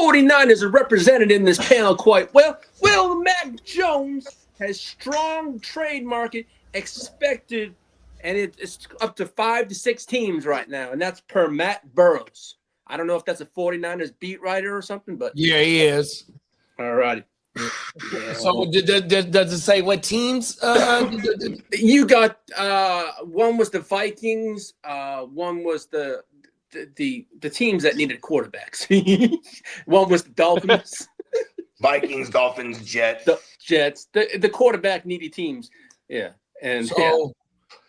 49ers are represented in this panel quite well. Well, Mac Jones has strong trade market expected, and it's up to 5 to 6 teams right now, and that's per Matt Burrows. I don't know if that's a 49ers beat writer or something, but yeah, he is. All righty. Yeah. So does it say what teams? You got one was the Vikings, one was the teams that needed quarterbacks. One was the Dolphins, Vikings, Dolphins, Jets. the Jets, the quarterback needy teams. Yeah, and so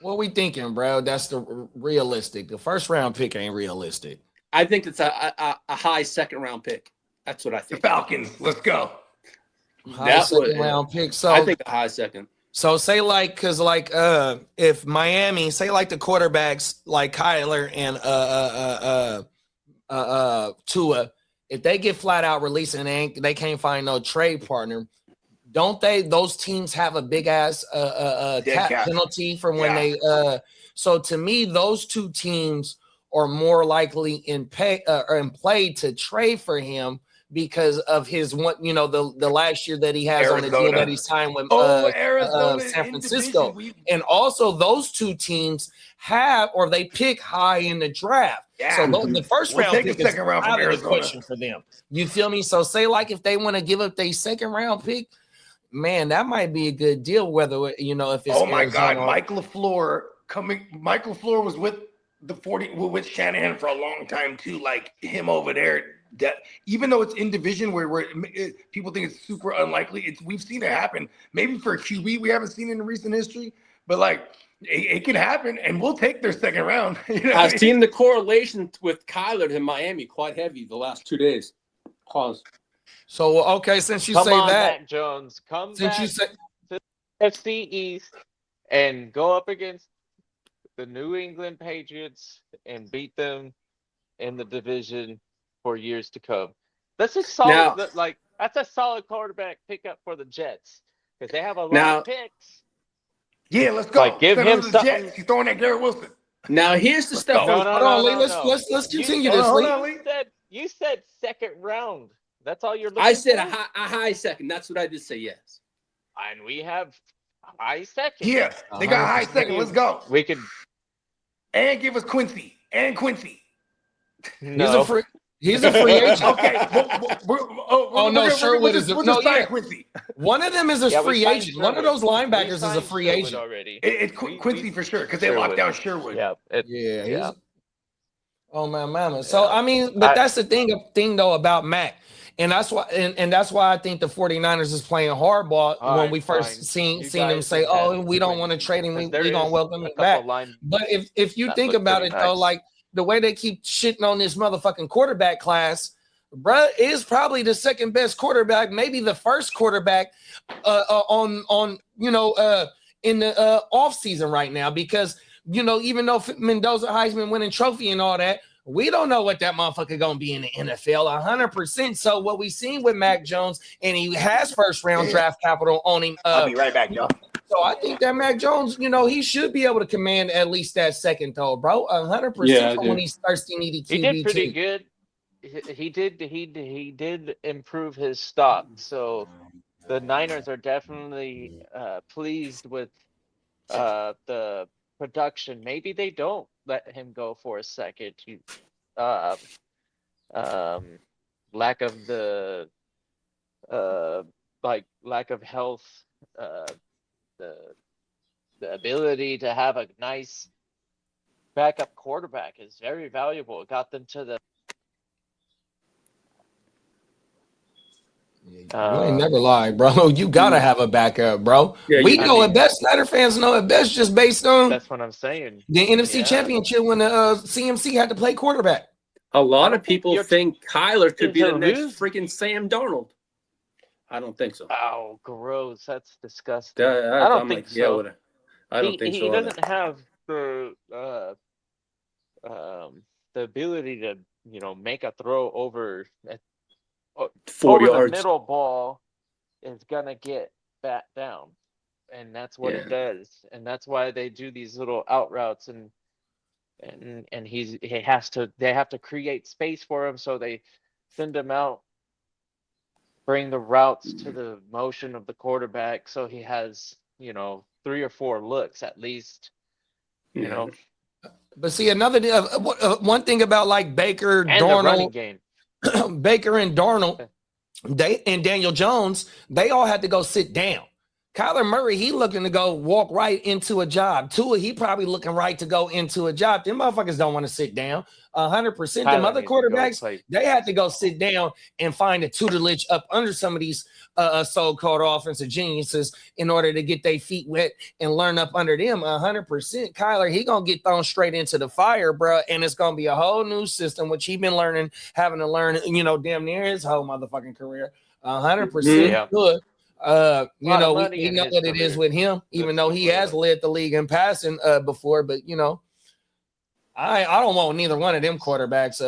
what we thinking, bro? That's the realistic. The first round pick ain't realistic. I think it's a high second round pick. That's what I think. The Falcons. Let's go. High second round pick. So I think a high second. So say if Miami, say like the quarterbacks like Kyler and Tua, if they get flat out released and they can't find no trade partner, don't those teams have a big ass cap penalty for when they so to me those two teams are more likely in play to trade for him because of his the last year that he has Arizona. on the deal that he signed with San Francisco. And also those two teams they pick high in the draft. Yeah. So the first round pick is out of the question for them. You feel me? So say like if they want to give up their second round pick, man, that might be a good deal. Whether if it's God, Mike LaFleur was with with Shanahan for a long time too. Like him over there, that even though it's in division where people think it's super unlikely, we've seen it happen. Maybe for a QB, we haven't seen it in recent history, but like it can happen, and we'll take their second round. I've seen the correlation with Kyler to Miami quite heavy the last 2 days. Pause. So okay, since you come say on, that, Mac Jones, come since back you say to the FC East and go up against the New England Patriots and beat them in the division for years to come. That's a solid, that's a solid quarterback pickup for the Jets because they have a lot of picks. Yeah, let's go. Like, give him something. Jets. He's throwing at Garrett Wilson. Now here's the stuff. Let's continue this. You said second round. That's all you're looking I said for? a high second. That's what I did say, yes. And we have high second. Yeah, they got high second. Let's go. We could. And give us Quincy. And Quincy. No. He's a free agent. Okay. Sherwood is Quincy. One of them is a free agent. One of those linebackers is a free agent already. It's Quincy for sure because they locked down Sherwood. Yeah. Oh my mama. So I mean, but that's the thing though about Mac. And that's why and that's why I think the 49ers is playing hardball when we first seen them say, we don't want to trade him, we don't welcome him back. But if you think about it though, like the way they keep shitting on this motherfucking quarterback class, bruh, is probably the second best quarterback, maybe the first quarterback in the off season right now, because even though Mendoza Heisman winning trophy and all that, we don't know what that motherfucker gonna be in the NFL 100%. So what we seen with Mac Jones, and he has first round draft capital on him. I'll be right back, y'all. So I think that Mac Jones, he should be able to command at least that second though, bro. 100% when he's thirsty, needy QB. He did pretty good. He did improve his stock. So the Niners are definitely pleased with the production. Maybe they don't let him go for a second. Lack of the lack of health, the ability to have a nice backup quarterback is very valuable. It got them to the you ain't never lied, bro. You gotta have a backup, bro. We know it best. Snyder fans know it best just based on that's what I'm saying. The NFC Championship when the CMC had to play quarterback. A lot of people think Kyler could be the next freaking Sam Darnold. I don't think so. Oh, gross! That's disgusting. I don't think so. I don't think so. He doesn't have the ability to make a throw over 40 over yards. The middle ball is gonna get bat down, and that's what it does, and that's why they do these little out routes, and they have to create space for him, so they send him out bring the routes to the motion of the quarterback, so he has 3 or 4 looks at least. But see, one thing about like Baker, And the running Darnold, game. Baker and Darnold, and Daniel Jones, they all had to go sit down. Kyler Murray, he looking to go walk right into a job. Tua, he probably looking right to go into a job. Them motherfuckers don't want to sit down. 100%. Them other quarterbacks, they had to go sit down and find a tutelage up under some of these so-called offensive geniuses in order to get their feet wet and learn up under them. 100%. Kyler, he gonna get thrown straight into the fire, bro, and it's gonna be a whole new system, which he been having to learn, damn near his whole motherfucking career. 100% good. We know what it is with him, even though he has led the league in passing before. But I don't want neither one of them quarterbacks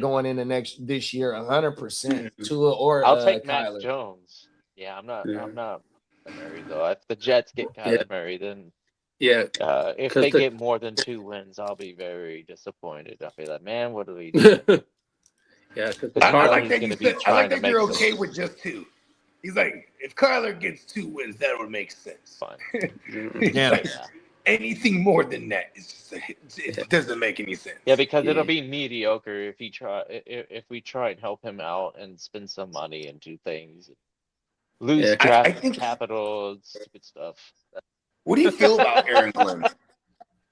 going into this year 100%. Tua or I'll take Kyler. Max Jones. Yeah, I'm not Murray though. If the Jets get Kyler Murray, then if they get more than 2 wins, I'll be very disappointed. I'll be like, man, what do we do? I like that you're okay with just 2. He's like, if Kyler gets 2 wins, that would make sense. Fine. Anything more than that, it doesn't make any sense. Yeah, because it'll be mediocre if we try and help him out and spend some money and do things, lose draft capital and stupid stuff. What do you feel about Aaron Glenn?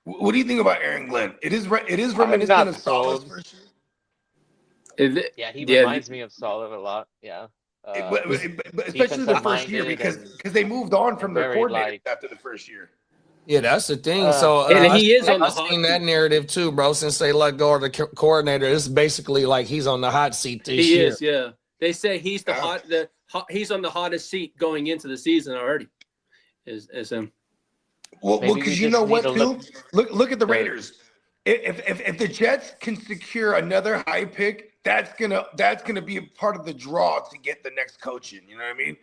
What do you think about Aaron Glenn? It is reminiscent of Saleh's first year. Yeah, he reminds me of Saleh a lot. Yeah. But especially the first year because they moved on from their coordinator after the first year. Yeah, that's the thing. So and he is on the hot seat. That narrative too, bro. Since they let go of the coordinator, it's basically like he's on the hot seat this year. He is, yeah. They say he's he's on the hottest seat going into the season already. Is him. Well, because you know what, too? Look at the Raiders. If the Jets can secure another high pick, that's gonna be a part of the draw to get the next coach in. You know what I mean?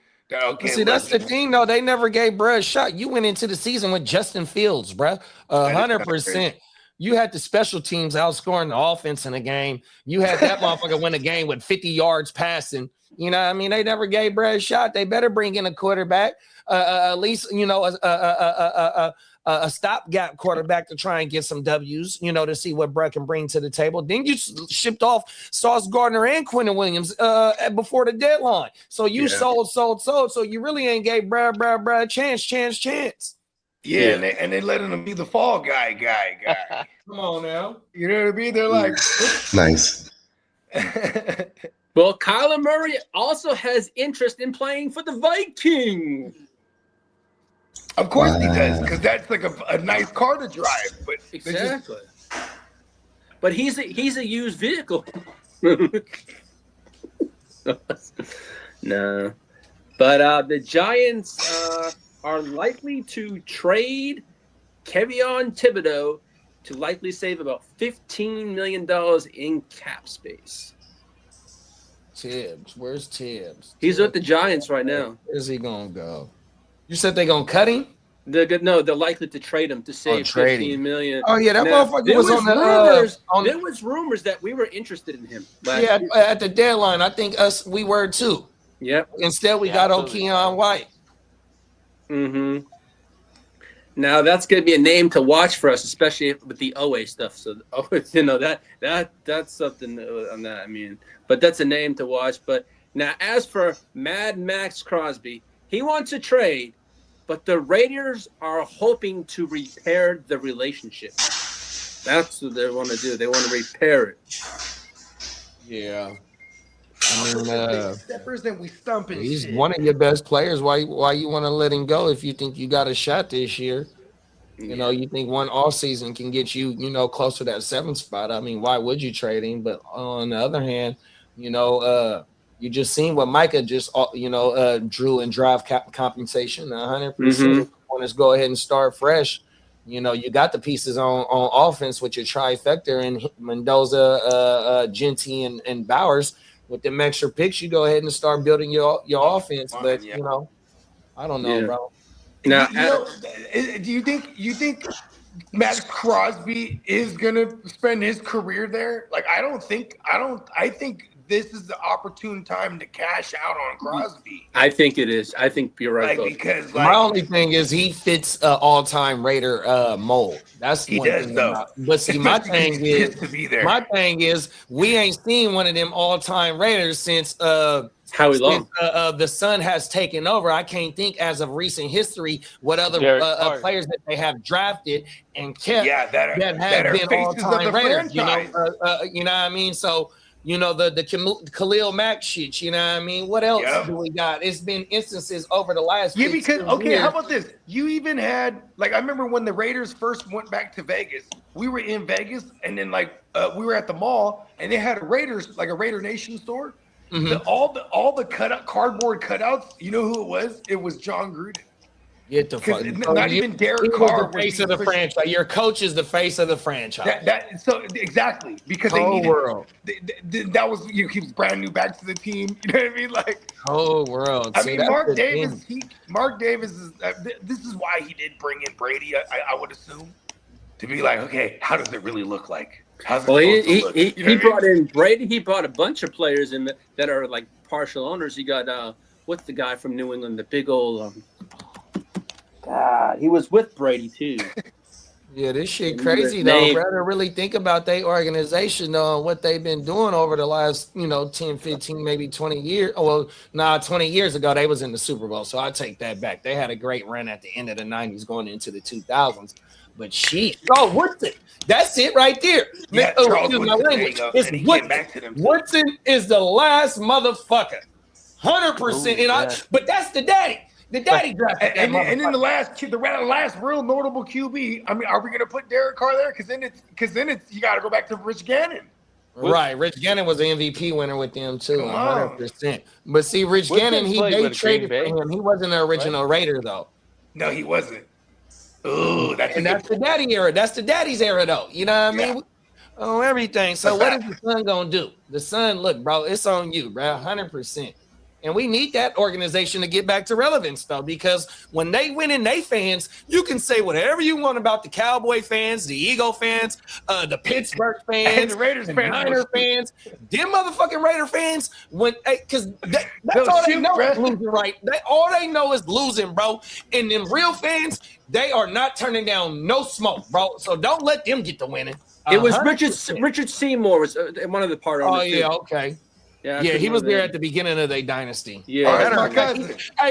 See, that's the thing, though. They never gave bruh a shot. You went into the season with Justin Fields, bruh. 100%. You had the special teams outscoring the offense in a game. You had that motherfucker win a game with 50 yards passing. You know what I mean? They never gave bruh a shot. They better bring in a quarterback, at least, a stopgap quarterback to try and get some W's, to see what bruh can bring to the table. Then you shipped off Sauce Gardner and Quentin Williams before the deadline. So you sold. So you really ain't gave bruh a chance. Yeah, and they letting him be the fall guy. Come on now. You know what I mean? They're like nice. Well, Kyler Murray also has interest in playing for the Vikings. Of course he does, because that's like a nice car to drive. But exactly. But he's a used vehicle. No. But the Giants are likely to trade Kevin Thibodeau to likely save about $15 million in cap space. Tibbs, where's Tibbs? He's with the Giants right now. Where's he gonna go? You said they're gonna cut him? They're likely to trade him to save $15 million. Oh yeah, that motherfucker was on the rumors. There was rumors that we were interested in him. At the deadline, I think we were too. Yep. Instead, we got Keon White. Mm-hmm. Now that's going to be a name to watch for us, especially with the OA stuff. So, that's something on that. I mean, but that's a name to watch. But now, as for Mad Maxx Crosby, he wants a trade, but the Raiders are hoping to repair the relationship. That's what they want to do. They want to repair it. Yeah. I mean, steppers and we stumping. He's one of your best players. Why you want to let him go if you think you got a shot this year? You think one off season can get you, close to that 7th spot. I mean, why would you trade him? But on the other hand, you just seen what Micah just, drew in drive compensation. 100% want to go ahead and start fresh. You got the pieces on offense with your trifecta and Mendoza, Genty, and Bowers. With them extra picks, you go ahead and start building your offense. But I don't know, bro. Now, do you think Maxx Crosby is gonna spend his career there? Like, I think this is the opportune time to cash out on Crosby. I think it is. I think you're right. Like, because my only thing is he fits all-time Raider mold. That's he one does thing. though. But see, my Especially 'cause thing he's is, pissed to be there. my thing is, we ain't seen one of them all-time Raiders since Howie Long. The Sun has taken over. I can't think as of recent history what other players that they have drafted and kept that have been all-time Raiders. You know what I mean? So, you know, the Khalil Mack shit, you know what I mean? What else do we got? It's been instances over the last because years. how about this? You even had, like, I remember when the Raiders first went back to Vegas, we were in Vegas, and then we were at the mall, and they had a Raider Nation store. Mm-hmm. All the cardboard cutouts, you know who it was? It was John Gruden. Get the fuck. Not even Derek Carr was the face of the franchise. Your coach is the face of the franchise. So exactly, because whole world. That was he was brand new back to the team. You know what I mean? Like whole world. I mean, Mark Davis is. This is why he did bring in Brady. I would assume to be like, okay, how does it really look like? Well, he brought in Brady. He brought a bunch of players in that are like partial owners. He got what's the guy from New England? The big old God, he was with Brady too. Yeah, this shit crazy though. Rather really think about their organization though, and what they've been doing over the last 10, 15, maybe 20 years. Well, 20 years ago they was in the Super Bowl, so I take that back. They had a great run at the end of the 90s going into the 2000s. But shit, Woodson, that's it right there. Yeah, Woodson is the last motherfucker, 100%. But that's the daddy. The daddy drafted and then the last real notable QB. I mean, are we going to put Derek Carr there? Because then it's you got to go back to Rich Gannon. Right, Rich Gannon was an MVP winner with them too, 100%. But see, Rich Gannon, they traded for him. He wasn't an original Raider though. No, he wasn't. Ooh, that's the daddy era. That's the daddy's era, though. You know what I mean? Oh, everything. So what is the Sun gonna do? The Sun, look, bro, it's on you, bro, 100%. And we need that organization to get back to relevance, though, because when they win in they fans, you can say whatever you want about the Cowboy fans, the Eagle fans, the Pittsburgh fans, and the Raiders the fans, Niner fans, them motherfucking Raider fans. Because that's all they know is losing, right? All they know is losing, bro. And them real fans, they are not turning down no smoke, bro. So don't let them get the winning. It was Richard Seymour was one of the part owners. Oh yeah, okay. Yeah, he was there at the beginning of their dynasty. Yeah,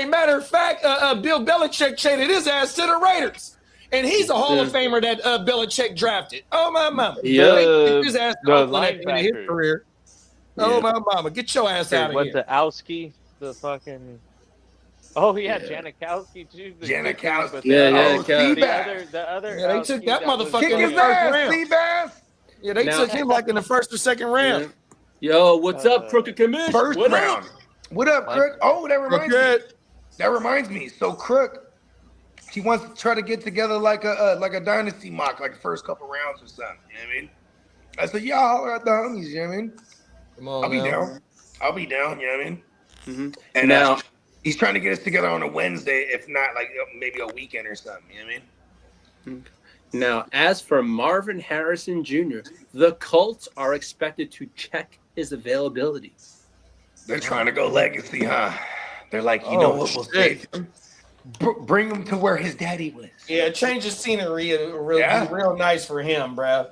matter of fact, Bill Belichick traded his ass to the Raiders, and he's a Hall of Famer that Belichick drafted. Oh my mama, his ass at the end of his career. Oh my mama, get your ass out of here. What the Owski, the fucking. Oh yeah, Janikowski too. Janikowski. The other. Yeah, they took that motherfucker in the first round. Yeah, they took him like in the first or second round. Yeah. Yo, what's up, Crooked Commish? First round. What up, Crook? Oh, that reminds me. So Crook, he wants to try to get together like a dynasty mock, like the first couple rounds or something. You know what I mean? I said, yeah, I'll holler at the homies. You know what I mean? Come on, I'll be down. You know what I mean? Mm-hmm. And now he's trying to get us together on a Wednesday, if not like maybe a weekend or something. You know what I mean? Now, as for Marvin Harrison Jr., the Colts are expected to check his availability. They're trying to go legacy, huh? They're like, you know what, we'll save him. Bring him to where his daddy was. Yeah, change the scenery and real nice for him, bro.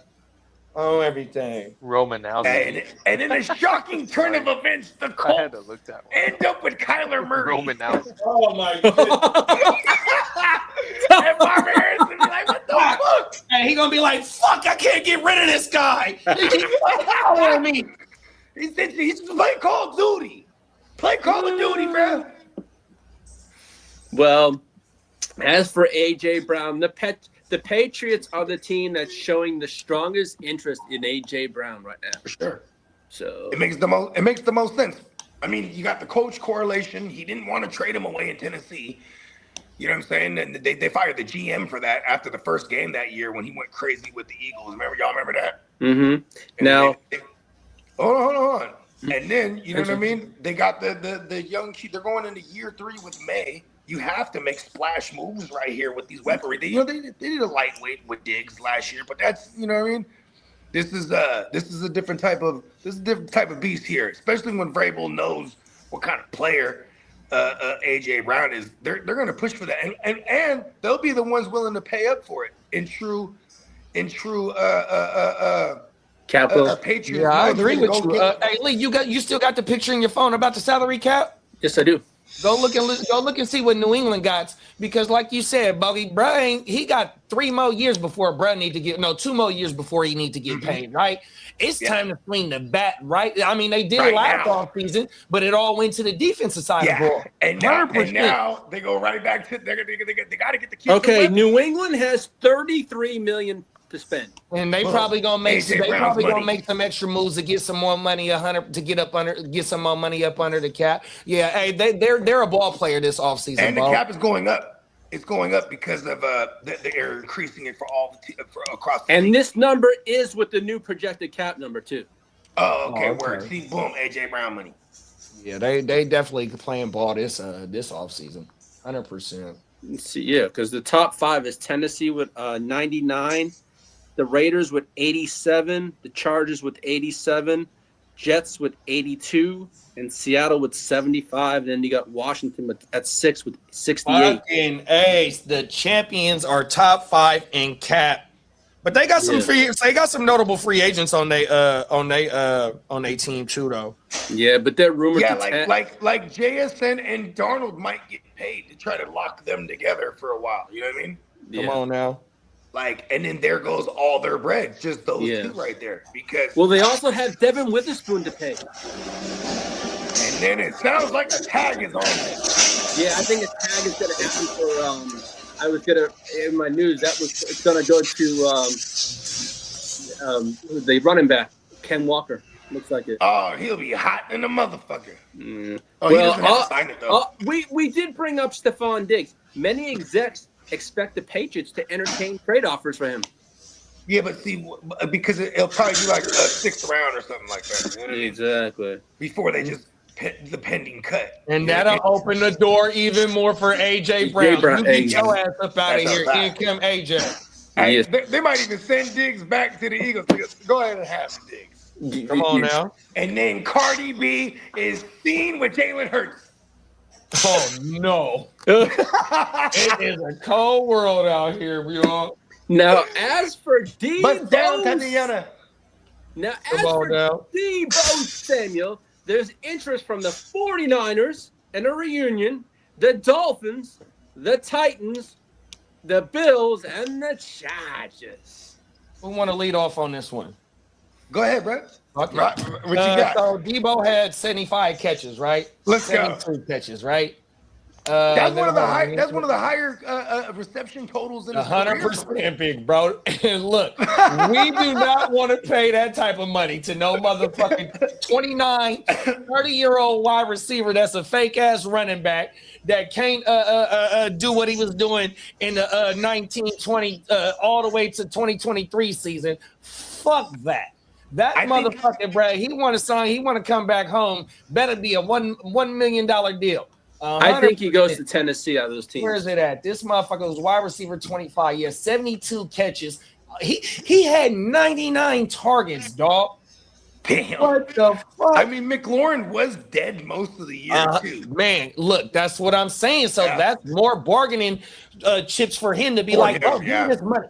Oh, everything. Romanowski. And in a shocking turn of events, the Colts end up with Kyler Murray. Romanowski. Oh my goodness. And Marvin Harrison be like, what the fuck? And he gonna be like, fuck, I can't get rid of this guy. He keeps following me. He's playing Call of Duty. Play Call of Duty, bro. Well, as for A.J. Brown, the Patriots are the team that's showing the strongest interest in A.J. Brown right now. For sure. So it makes the most sense. I mean, you got the coach correlation. He didn't want to trade him away in Tennessee. You know what I'm saying? And they fired the GM for that after the first game that year when he went crazy with the Eagles. Y'all remember that? Mm-hmm. Now, hold on. And then, you know what I mean? They got the young kid. They're going into year 3 with Maye. You have to make splash moves right here with these weaponry. They did a lightweight with Diggs last year, but that's, you know what I mean? This is a different type of beast here, especially when Vrabel knows what kind of player AJ Brown is. They're going to push for that, and they'll be the ones willing to pay up for it in true capital. Patriots. Yeah, I agree with you. Hey, Lee, you still got the picture in your phone about the salary cap? Yes, I do. Go look and see what New England got, because like you said, Bogey, he got 3 more years before need to get 2 more years before he need to get paid, right? It's time to swing the bat, right? I mean, they did it last off season, but it all went to the defensive side of the ball. And now they go right back to they got to get the kids. Okay, New England has $33 million to spend, and they probably gonna make some extra moves to get some more money, get some more money up under the cap. Yeah, hey, they're a ball player this offseason, and the cap is going up. It's going up because of they're increasing it for all across. And this number is with the new projected cap number too. Oh, okay. Where see, boom, AJ Brown money. Yeah, they definitely playing ball this offseason, 100%. Let's see, yeah, because the top 5 is Tennessee with 99. The Raiders with 87, the Chargers with 87, Jets with 82, and Seattle with 75. And then you got Washington at 6 with 68. Fucking ace. The champions are top 5 in cap, but they got some They got some notable free agents on their team too, though. Yeah, but they're rumored. Yeah, like JSN and Darnold might get paid to try to lock them together for a while. You know what I mean? Yeah. Come on now. And then there goes all their bread, just those two right there. Because they also have Devin Witherspoon to pay. And then it sounds like a tag is on it. Yeah, I think a tag is going to happen for. I was going to in my news it's going to go to the running back Ken Walker. Looks like it. Oh, he'll be hot in the motherfucker. Oh, he doesn't have to sign it though. We did bring up Stefon Diggs. Many execs expect the Patriots to entertain trade offers for him. Yeah, but see, because it'll probably be like a 6th round or something like that. You know what I mean? Exactly. Before they just the pending cut. And that'll open the door even more for AJ Brown. You get your ass up out of here. Here come AJ. Hey, they might even send Diggs back to the Eagles. Go ahead and have Diggs. Come on now. And then Cardi B is seen with Jalen Hurts. Oh no! It is a cold world out here, y'all. Now, as for Deebo Samuel, there's interest from the 49ers and a reunion, the Dolphins, the Titans, the Bills, and the Chargers. Who want to lead off on this one? Go ahead, bro. Okay. What you got? So Deebo had 75 catches, right? Let's go. 72 catches, right? That's one of the higher reception totals in 100%, big bro. And look, we do not want to pay that type of money to no motherfucking 29, 30-year-old wide receiver that's a fake ass running back that can't do what he was doing in the 1920 all the way to 2023 season. Fuck that. That motherfucker, Brad, he want to sign, he want to come back home. Better be a $1 million deal. I think he goes to Tennessee out of those teams. Where is it at? This motherfucker was wide receiver 25. He has 72 catches. He had 99 targets, dog. Damn. What the fuck? I mean, McLaurin was dead most of the year, too. Man, look, that's what I'm saying. So that's more bargaining chips for him to be like, oh, give me this money.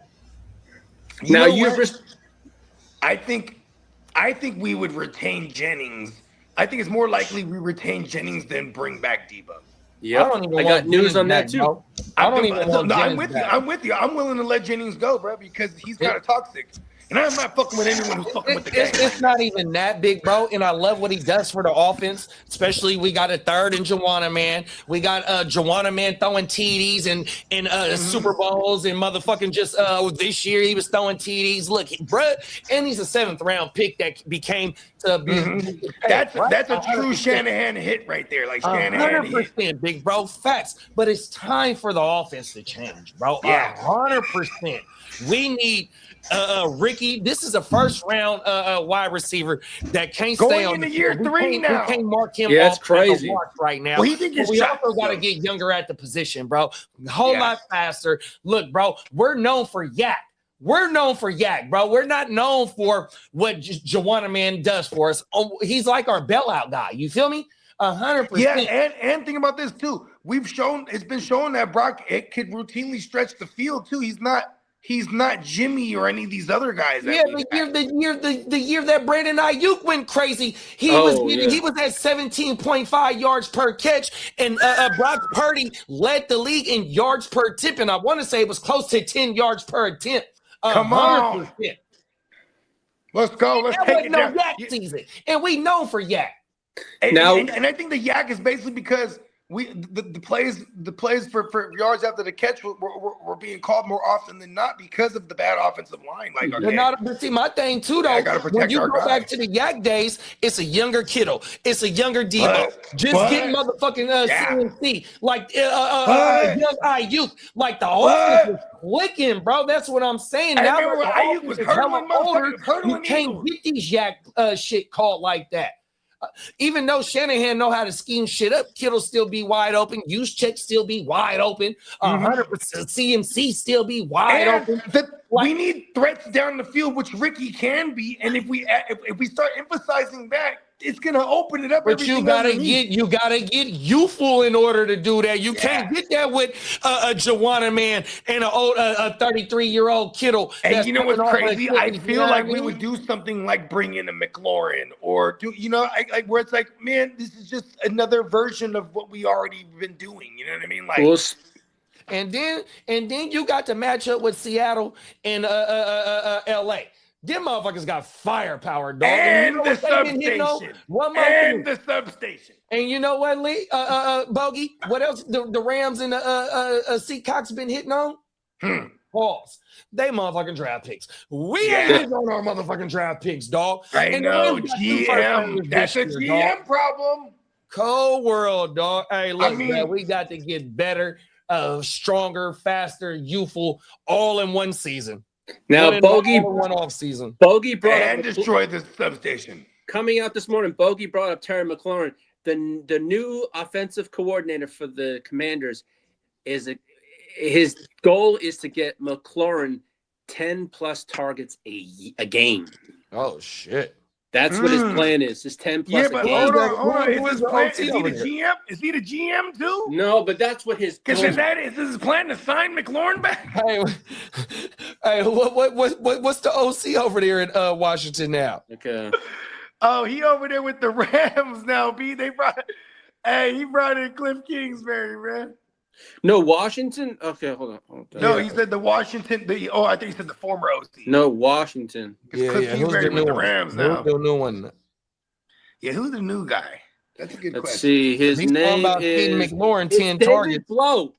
I think we would retain Jennings. I think it's more likely we retain Jennings than bring back Deebo. Yeah, I got news on that too. Bro. I don't even want I'm with you. I'm with you. I'm willing to let Jennings go, bro, because he's kind of toxic. And I'm not fucking with anyone who's fucking with the game. It's not even that big, bro. And I love what he does for the offense. Especially we got a third in Juwanna Man. We got Juwanna Man throwing TDs and Super Bowls and motherfucking just this year he was throwing TDs. Look, bro, and he's a 7th round pick that became to be. That's a true Shanahan hit right there. Like Shanahan 100%, big bro. Facts. But it's time for the offense to change, bro. Yeah. 100%. We need Ricky. This is a 1st round wide receiver that can't stay on into year 3 now. We can't mark him off. It's crazy right now. Well, we also got to get younger at the position, bro. A whole lot faster. Look, bro, we're known for yak. We're known for yak, bro. We're not known for what Juwanna Man does for us. Oh, he's like our bailout guy. You feel me? 100%. Yeah, and think about this too. It's been shown that Brock could routinely stretch the field too. He's not Jimmy or any of these other guys. Yeah, the year that Brandon Ayuk went crazy, he was at 17.5 yards per catch, and Brock Purdy led the league in yards per attempt, and I want to say it was close to 10 yards per attempt. Come on, let's go. Let's take it down. Yak season, and we know for yak. And I think the yak is basically because the plays for yards after the catch were being called more often than not because of the bad offensive line. Like, okay. But see, my thing too, though, when you go back to the yak days, it's a younger Kittle, it's a younger Debo, getting motherfucking CMC, like young Ayuk, like the offense was clicking, bro. That's what I'm saying. Now Ayuk was older, you can't get these yak shit called like that. Even though Shanahan know how to scheme shit up, Kittle still be wide open. Juszczyk still be wide open. 100% CMC still be wide open. We need threats down the field, which Ricky can be. And if we start emphasizing that, it's gonna open it up. But you gotta get youthful in order to do that. You can't get that with a Juwanna Man and a 33-year-old Kittle. And you know what's crazy? I feel like we would do something like bring in a McLaurin or do where it's like, man, this is just another version of what we already been doing. You know what I mean? Like. And then you got to match up with Seattle and LA. Them motherfuckers got firepower, dog. And the substation. And the substation. And you know what, Lee? Bogey, what else the Rams and Seacox been hitting on? Pause. They motherfucking draft picks. We ain't hitting on our motherfucking draft picks, dog. I know, GM. That's a GM problem. Cold world, dog. Hey, look, man, we got to get better, stronger, faster, youthful, all in one season. Now, Bogey one off season. Bogey brought and destroyed the substation. Coming out this morning, Bogey brought up Terry McLaurin. The new offensive coordinator for the Commanders his goal is to get McLaurin 10 plus targets a game. Oh shit. That's what his plan is. His 10 plus a game. Hold on. Is he the GM? Is he the GM too? No, but that's what his because is his plan to sign McLaurin back? Hey, what's the OC over there in Washington now? Okay. Oh, he over there with the Rams now. He brought in Cliff Kingsbury, man. No, Washington. Okay, hold on. No, he said the Washington. I think he said the former OC. No, Washington. Cliff Kingsbury with the Rams now. Who's the new one? Yeah, who's the new guy? That's a good question. Let's see. His name is McLaurin. 10 targets.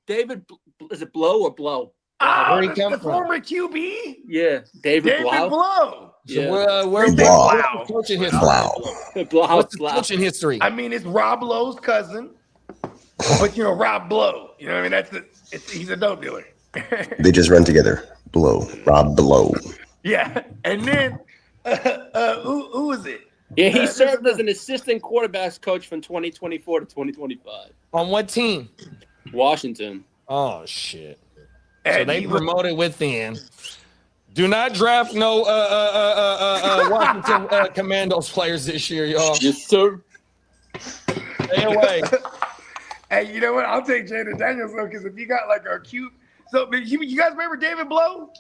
David, is it Blow or Blow? Where he come from? Former QB. Yeah, David Blow. Yeah. So where's the coaching history? What's the coaching history? I mean, it's Rob Lowe's cousin. But Rob Blow, you know what I mean? He's a dope dealer. They just run together. Rob Blow. Yeah, and then who is it? Yeah, he served as an assistant quarterbacks coach from 2024 to 2025. On what team? Washington. Oh shit! And so they promoted within. Do not draft no Washington Commandos players this year, y'all. Yes, sir. Stay away. Hey, you know what? I'll take Jaden Daniels though, because if you got like a cute, so you guys remember David Blow?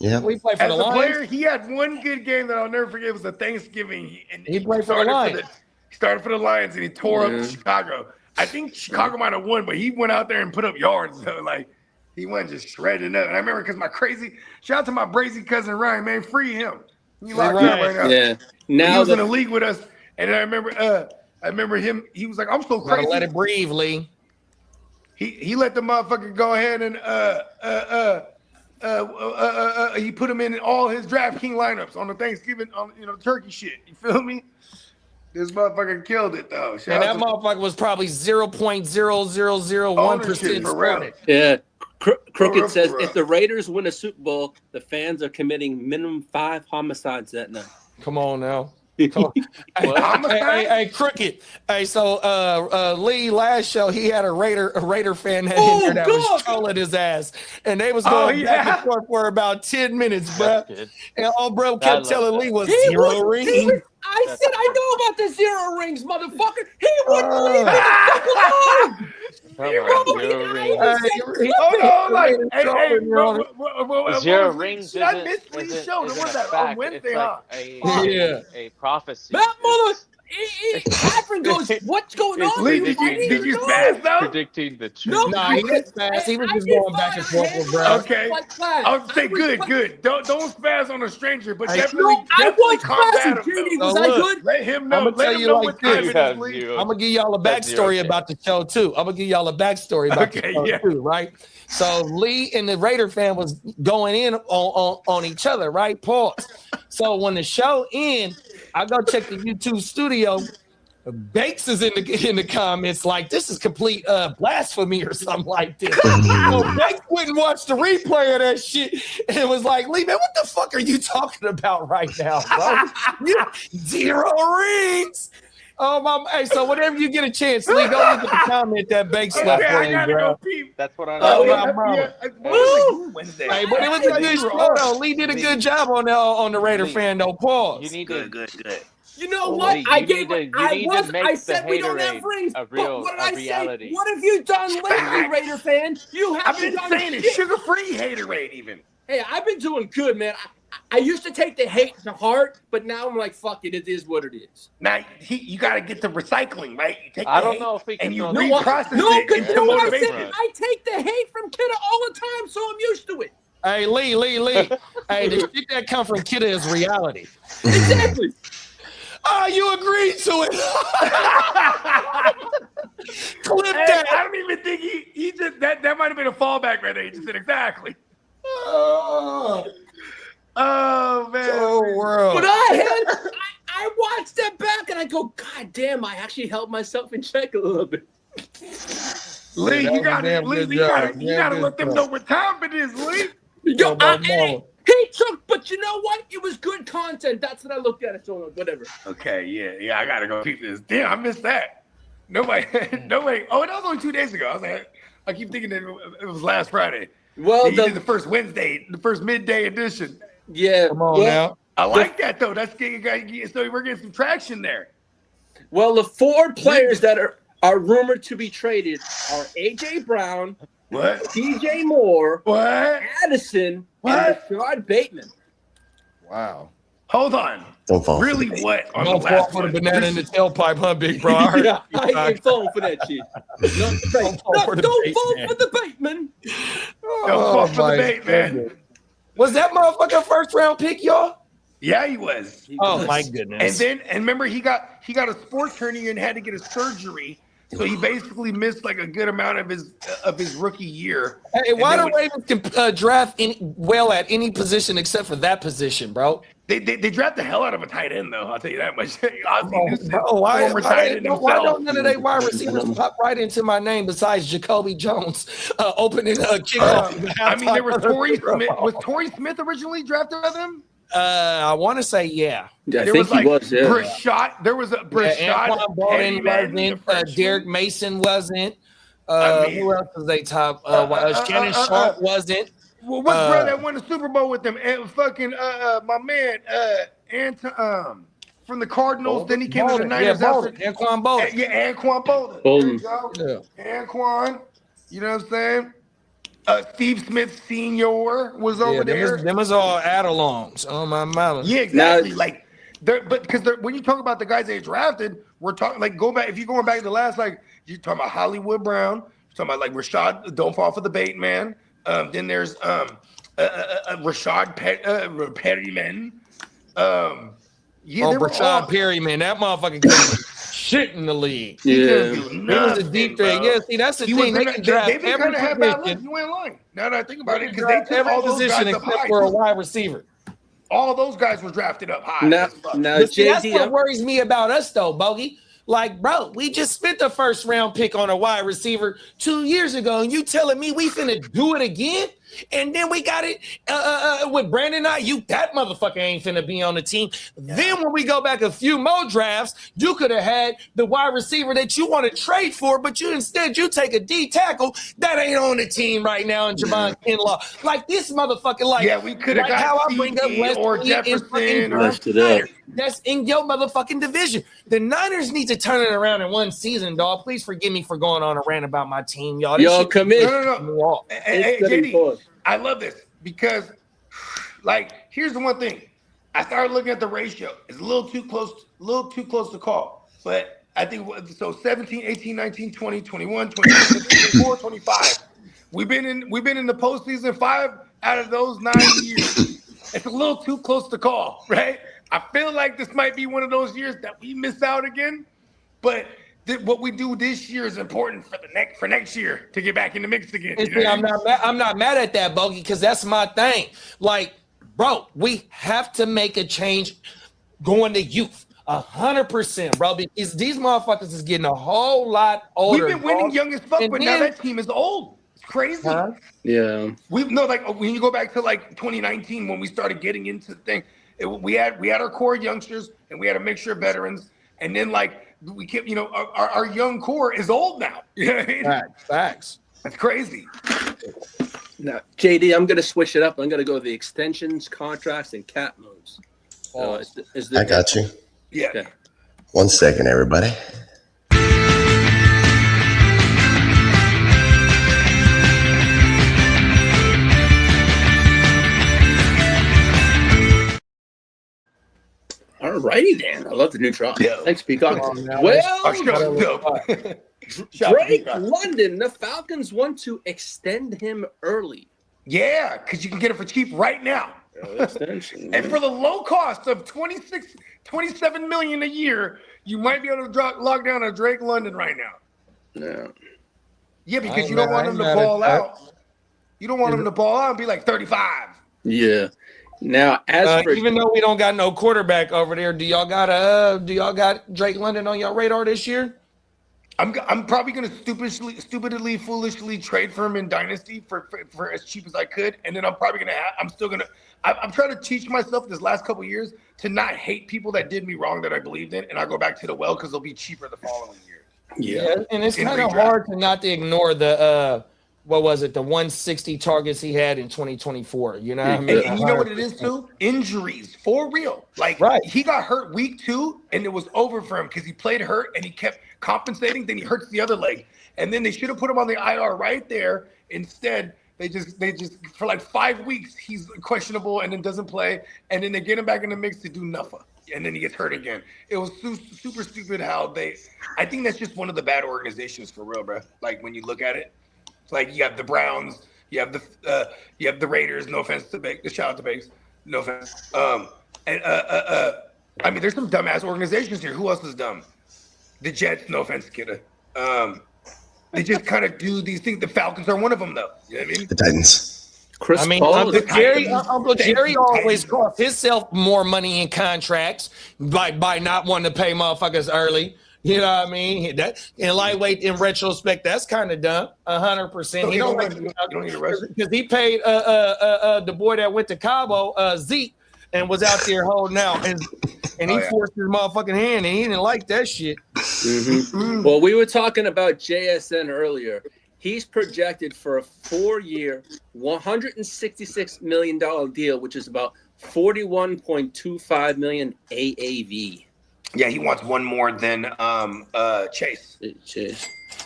Yeah, we played for as the Lions. Player, he had one good game that I'll never forget. It was a Thanksgiving, and he played for the Lions. He started for the Lions, and he tore up Chicago. I think Chicago might have won, but he went out there and put up yards. So like, he went just shredding up. And I remember because shout out to my brazy cousin Ryan, man, free him. He locked up right now. Yeah, now he was in the league with us, and I remember him. He was like, "I'm so crazy." Gotta let it breathe, Lee. He let the motherfucker go ahead and he put him in all his DraftKings lineups on the Thanksgiving turkey shit. You feel me? This motherfucker killed it though. And that motherfucker was probably 0.0001%. Yeah. Crooked says if the Raiders win a Super Bowl, the fans are committing minimum 5 homicides that night. Come on now. Hey, Crooked. Hey, so Lee last show he had a Raider fan that in there that was trolling his ass, and they was going back and forth for about 10 minutes, bro. And bro kept telling Lee was 0 rings. I said I know about the 0 rings, motherfucker. He wouldn't leave me the fuck alone. Zero rings Should I miss Lee's show? There was that on Wednesday, huh? A prophecy. That mother. Catherine goes, what's going on? Lee, did you spaz though? Predicting the truth. No, he didn't spaz. He was just going back and forth with bro. Okay. I'll say good. Don't spaz on a stranger, but definitely calm down. Was I good? Let him know. Let him know what time it is, Lee. I'm gonna give y'all a backstory about the show too. Too, right? So Lee and the Raider fan was going in on each other, right? Pause. So when the show ends, I go check the YouTube studio. Bakes is in the comments like this is complete blasphemy or something like this. So Bakes went and watched the replay of that shit and was like, Lee, man, what the fuck are you talking about right now, bro? 0 rings. Hey, so whenever you get a chance, Lee, go look at the comment that Bakes left for you, bro. That's what I know. Hey, but it was a good show, though. Lee did a good job on the Raider fan, though. Pause. You need to good. You know what? I said we don't have rings. But what did I say? What have you done lately, Raider fan? You haven't done saying it's sugar-free haterade even. Hey, I've been doing good, man. I used to take the hate to heart, but now I'm like, fuck it. It is what it is. Now you got to get the recycling, right? You take I don't know if we can. And you reprocess it into motivation. I take the hate from Kidda all the time, so I'm used to it. Hey, Lee. Hey, the shit that come from Kidda is reality. Exactly. You agreed to it. Clip that. I don't even think he just that might have been a fallback right there. He just said exactly. Oh man. Oh world. But I watched that back and I go, God damn, I actually held myself in check a little bit. Lee, you gotta let them know what time it is, Lee. He took, but you know what? It was good content. That's what I looked at it. So whatever. Okay, yeah. I gotta go keep this. Damn, I missed that. Nobody. Oh, that was only 2 days ago. I was like, I keep thinking that it was last Friday. Well, you did the first Wednesday, the first midday edition. Yeah. Come on now. I like that though. That's getting, so we're getting some traction there. Well, the 4 players that are rumored to be traded are AJ Brown, what? DJ Moore, what? Addison, what? And Rashad Bateman. Wow. Hold on. Don't fall. Really? What? On Don't fall for the banana in the tailpipe, huh, big bro? I ain't falling for that shit. Don't fall for the Bateman. Don't fall for the bait, man. Was that motherfucker first round pick, y'all? Yeah, he was. Oh my goodness. And remember he got a sports hernia and had to get a surgery. So he basically missed like a good amount of his rookie year. Hey, why the Ravens can draft at any position except for that position, bro? They draft the hell out of a tight end though. I'll tell you that much. Why don't none of they wide receivers pop right into my name besides Jacoby Jones opening kickoff? I mean, there was Torrey Smith. Was Torrey Smith originally drafted by them? I want to say yeah. I think he was. Yeah. Brashad. There was a Brashad. Anquan Bolden wasn't. Derek Mason wasn't. Who else was they top? Shannon Sharp wasn't. Well, what's brother that won the Super Bowl with them? And fucking my man from the Cardinals. Bolden? Then he came to the Niners. Anquan Bolden. Anquan Bolden. There you go. Yeah. Anquan. You know what I'm saying? Steve Smith Sr. was over there. Them was all add-alongs. Oh my mama. Yeah, exactly. Because when you talk about the guys they drafted, we're talking if you're going back to the last, you're talking about Hollywood Brown. You're talking about Rashad. Don't fall for the bait, man. Then there's Rashad Perryman. Rashad Perryman. That motherfucker can shit in the league. Yeah. He was a deep thing. Yeah, see, that's the thing. They can draft every position. You ain't lying. Now that I think about it, because they took all those guys up high. For a wide receiver. All those guys were drafted up high. But see, that's what worries me about us, though, Bogey. Bro, we just spent the first round pick on a wide receiver 2 years ago, and you telling me we finna do it again? And then we got it with Brandon Ayuk. That motherfucker ain't finna be on the team. Yeah. Then when we go back a few more drafts, you could have had the wide receiver that you want to trade for, but you take a D tackle that ain't on the team right now in Javon Kinlaw. Like this motherfucker, like we could have got how I bring up West or Jefferson or that's in your motherfucking division. The Niners need to turn it around in one season, dog. Please forgive me for going on a rant about my team, y'all. Y'all commit. No. Hey, JD, I love this because, like, here's the one thing. I started looking at the ratio. It's a little too close to call. But I think so 17, 18, 19, 20, 21, 22, 24, 25. We've been in the postseason 5 out of those 9 years. It's a little too close to call, right? I feel like this might be one of those years that we miss out again, but what we do this year is important for next year to get back in the mix again. You know I'm not mad at that, Bogey, because that's my thing. Like, bro, we have to make a change going to youth. 100%, bro, because these motherfuckers is getting a whole lot older. We've been winning young as fuck, but now that team is old. It's crazy. Huh? Yeah. Like when you go back to like 2019 when we started getting into the thing, we had our core youngsters and we had a mixture of veterans, and then like we kept, our young core is old now. You know what I mean? Facts. That's crazy. Now, JD, I'm gonna switch it up. I'm gonna go the extensions, contracts, and cap moves. I got you. Yeah. Okay. 1 second, everybody. All righty then. I love the new drop. Yeah. Thanks, Peacock. Drake London, the Falcons want to extend him early. Yeah, because you can get it for cheap right now. And for the low cost of $27 million a year, you might be able to lock down a Drake London right now. No. Yeah, because you don't want him to ball out. You don't want him to ball out and be like 35. Yeah. Now, as for even though we don't got no quarterback over there, do y'all got Drake London on your radar this year? I'm probably gonna stupidly, foolishly trade for him in Dynasty for as cheap as I could, and then I'm probably gonna I'm trying to teach myself this last couple of years to not hate people that did me wrong that I believed in, and I go back to the well because they'll be cheaper the following year. Yeah, and it's kind of hard to not to ignore the what was it, the 160 targets he had in 2024. You know what I mean? And you know what it is too? Injuries, for real. Like he got hurt week 2 and it was over for him because he played hurt and he kept compensating, then he hurts the other leg. And then they should have put him on the IR right there. Instead, they just for like 5 weeks he's questionable and then doesn't play, and then they get him back in the mix to do nothing. And then he gets hurt again. It was super stupid how I think that's just one of the bad organizations for real, bro. Like when you look at it. Like you have the Browns, you have the Raiders. No offense to Bakes, shout out to Bakes. No offense. I mean, there's some dumbass organizations here. Who else is dumb? The Jets. No offense, kidda. They just kind of do these things. The Falcons are one of them, though. You know what I mean? The Titans. Uncle Jerry always cost himself more money in contracts by not wanting to pay motherfuckers early. You know what I mean? That in lightweight, in retrospect, that's kind of dumb. 100%. He don't need to rush because he paid the boy that went to Cabo, Zeke, and was out there holding out, and he forced his motherfucking hand, and he didn't like that shit. Mm-hmm. Well, we were talking about JSN earlier. He's projected for a 4-year, $166 million deal, which is about $41.25 million AAV. Yeah, he wants one more than Chase.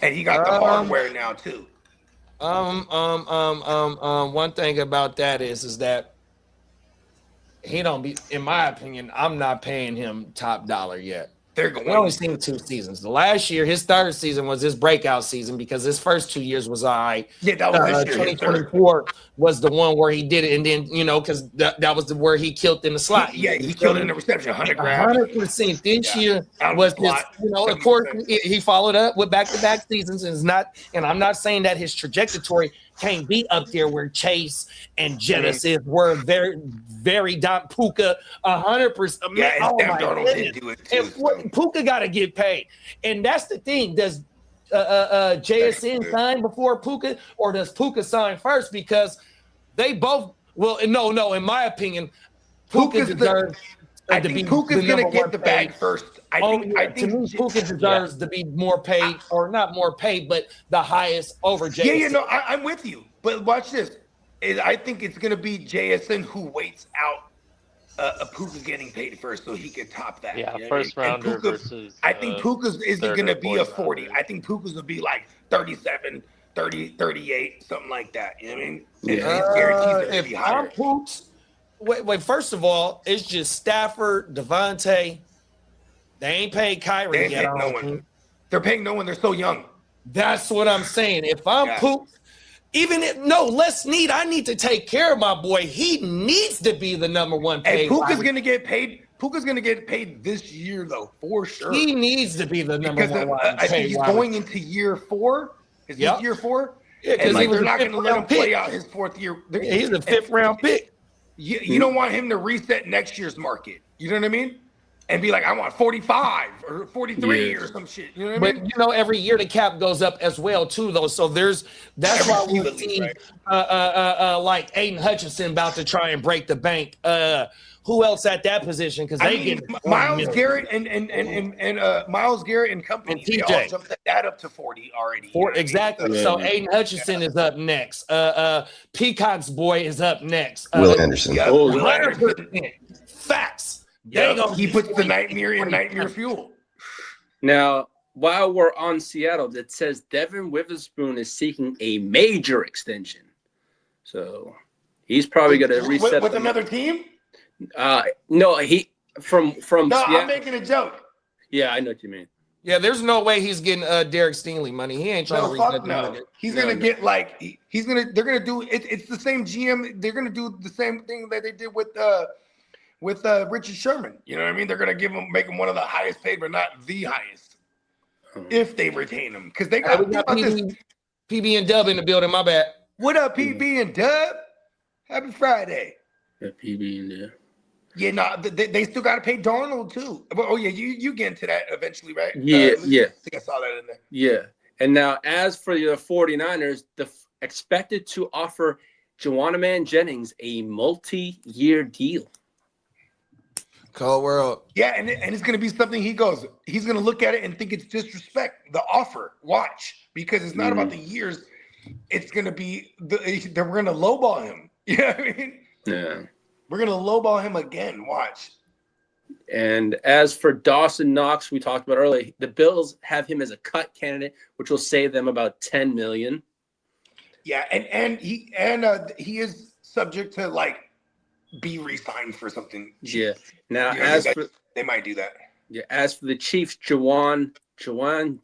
And he got the hardware now too. One thing about that is that he don't be, in my opinion, I'm not paying him top dollar yet. They're going. We only seen 2 seasons. The last year, his third season was his breakout season because his first 2 years was all right. Yeah, that was 2024 was the one where he did it, and then because that was where he killed in the slot. Yeah, he killed it in the reception, 100 grabs. 100%. This year was this. Of course, he followed up with back-to-back seasons, and I'm not saying that his trajectory can't be up there where Chase and Genesis were very, very Puka 100%. Yeah, and Sam Darnold did do it too. Puka got to get paid, and that's the thing. Does JSN sign before Puka, or does Puka sign first? Because They both. Well, no. In my opinion, Puka deserves. I think Puka's going to get the bag first. I think to me, Puka deserves to be more paid, or not more paid, but the highest over JSN. Yeah, no, I'm with you. But watch this. I think it's going to be JSN who waits out a Puka getting paid first so he could top that. Yeah, you know first what I mean? rounder Puka, versus. I think Puka's isn't going to be a 40. rounder. I think Puka's will be like 37, 30, 38, something like that. You know what I mean? And his guarantees are going to be higher. Wait, first of all, it's just Stafford, Devontae. They ain't paid Kyrie They ain't yet. paid no one. They're paying no one. They're so young. That's what I'm saying. If I'm Poop, I need to take care of my boy. He needs to be the number one paid. And Puka's going to get paid. Puka's going to get paid this year, though, for sure. He needs to be the number one. I think he's going into year 4. Is this year 4? Yeah, because they're not going to let him play out his 4th year. He's a 5th round pick. You don't want him to reset next year's market. You know what I mean? And be like, I want 45 or 43 or some shit. You know what I mean? But every year the cap goes up as well too, though. So that's why we see like Aiden Hutchinson about to try and break the bank. Who else at that position? Because get Myles Garrett and Myles Garrett and company. And TJ. They all jumped that up to 40 already. Exactly. So Aiden Hutchinson is up next. Peacock's boy is up next. Will Anderson. Yeah, Will Anderson. Facts. He puts the nightmare in nightmare fuel. Now, while we're on Seattle, it says Devin Witherspoon is seeking a major extension. So he's probably going to reset with another team. No, he from. No, Seattle. I'm making a joke. Yeah, I know what you mean. Yeah, there's no way he's getting Derek Stingley money. He ain't trying to reset no. He's gonna get like they're gonna do it. It's the same GM. They're gonna do the same thing that they did with Richard Sherman. You know what I mean? They're going to make him one of the highest paid, but not the highest, if they retain him. Because they got PB and Dub in the building. My bad. What up, PB and Dub? Happy Friday. Yeah, PB and Dub. Yeah, no, they still got to pay Darnold too. Oh yeah, you get into that eventually, right? Yeah, I think I saw that in there. Yeah, and now as for the 49ers, expected to offer Juwan Jennings a multi-year deal. Cold world. Yeah, and it's going to be something he's going to look at it and think it's disrespect, the offer. Watch, because it's not about the years. It's going to be, we're going to lowball him. You know what I mean? Yeah. We're going to lowball him again. Watch. And as for Dawson Knox, we talked about earlier, the Bills have him as a cut candidate, which will save them about $10 million. Yeah, and he is subject to like be re-signed for something. Yeah. Now, they might do that. Yeah. As for the Chiefs, Jawan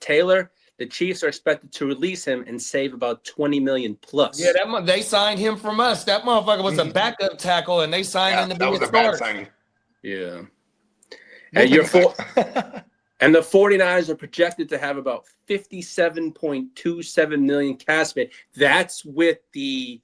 Taylor, the Chiefs are expected to release him and save about $20 million plus. Yeah, they signed him from us. That motherfucker was a backup tackle, and they signed him to be a starter. Signing. Yeah. And and the 49ers are projected to have about $57.27 million cash space. That's with the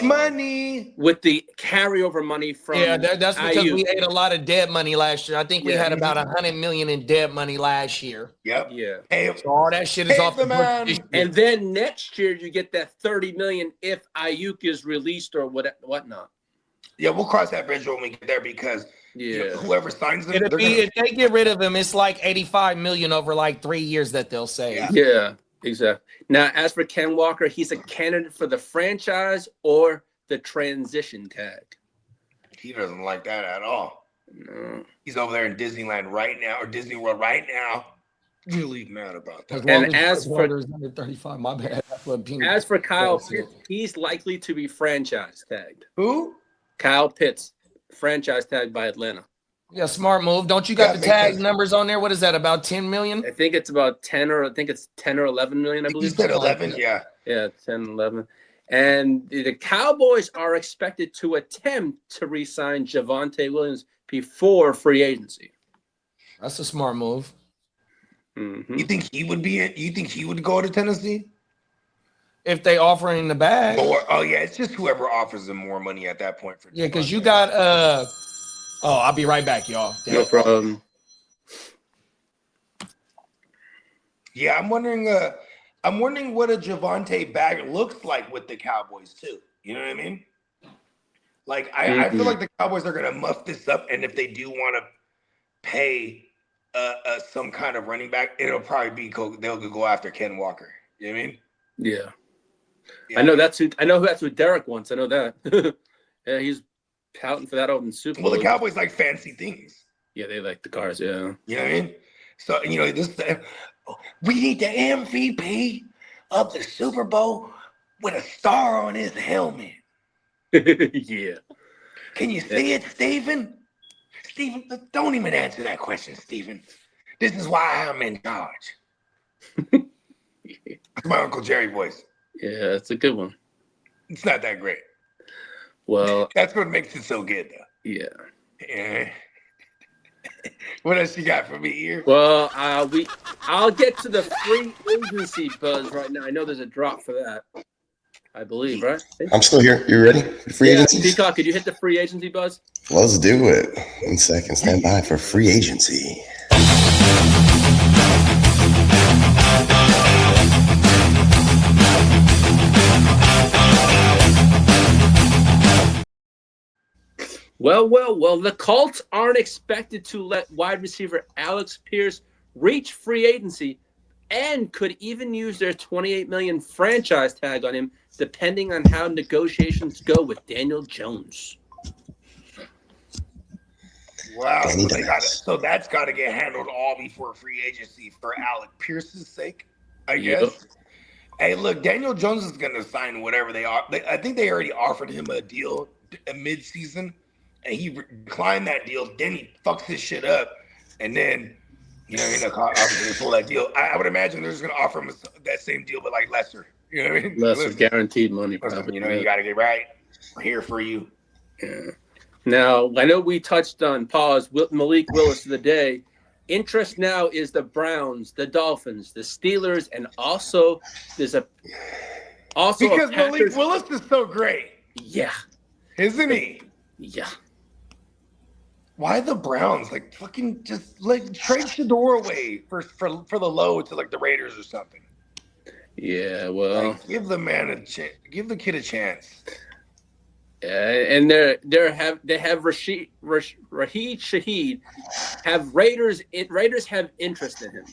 money, with the carryover money from that's because we ate a lot of dead money last year. I think we had about $100 million in dead money last year. Yep. Yeah. So all that shit is off the man. And then next year you get that $30 million if Ayuk is released or whatnot. Yeah, we'll cross that bridge when we get there because whoever signs them, if they get rid of him, it's like $85 million over like 3 years that they'll save. Yeah. Exactly. Now, as for Ken Walker, he's a candidate for the franchise or the transition tag. He doesn't like that at all. No. He's over there in Disneyland right now, or Disney World right now. Really mad about that. And as for under 35, my bad. As for Kyle Pitts, he's likely to be franchise tagged. Who? Kyle Pitts, franchise tagged by Atlanta. Yeah, smart move. Don't you got the tag numbers on there? What is that? About 10 million? I think it's about 10 or 11 million, I believe. You said 11, yeah. Yeah, 10, 11. And the Cowboys are expected to attempt to re-sign Javonte Williams before free agency. That's a smart move. Mm-hmm. You think he would go to Tennessee? If they offer him the bag. It's just whoever offers him more money at that point. Yeah, because you got I'll be right back, y'all. No problem. Yeah, I'm wondering what a Javonte bag looks like with the Cowboys too. You know what I mean? Like I feel like the Cowboys are gonna muff this up, and if they do want to pay some kind of running back, it'll probably be they'll go after Ken Walker. You know what I mean? Yeah. I know that's who Derek wants. I know that. Yeah, he's pouting for that over in Super Bowl. Well, the Cowboys like fancy things. Yeah, they like the cars. Yeah. You know what I mean? So we need the MVP of the Super Bowl with a star on his helmet. Yeah. Can you see it, Stephen? Stephen, don't even answer that question, Stephen. This is why I'm in charge. That's my Uncle Jerry voice. Yeah, that's a good one. It's not that great. Well, that's what makes it so good, though. Yeah. What else you got for me here? Well, I'll get to the free agency buzz right now. I know there's a drop for that. I believe, right? I'm still here. You ready? Free agency? Peacock, could you hit the free agency buzz? Let's do it. 1 second. Stand by for free agency. Well, the Colts aren't expected to let wide receiver Alex Pierce reach free agency and could even use their $28 million franchise tag on him, depending on how negotiations go with Daniel Jones. Wow, so that's got to get handled all before free agency for Alec Pierce's sake, I guess. Hey, look, Daniel Jones is going to sign whatever they are. I think they already offered him a deal mid-season, and he declined that deal. Then he fucks his shit up, and then obviously pull that deal. I would imagine they're just going to offer him that same deal, but like lesser. You know what I mean? Lesser guaranteed money, probably. You got to get right. We're here for you. Yeah. Now, I know we touched on Malik Willis of the day. Interest now is the Browns, the Dolphins, the Steelers, and also there's because Malik Willis is so great. Yeah. Isn't he? Yeah. Why the Browns? Like fucking just like trade Shador away for the low to like the Raiders or something. Yeah, well, like, give the man a chance. Give the kid a chance. And they have Rashid Shaheed have Raiders have interest in him.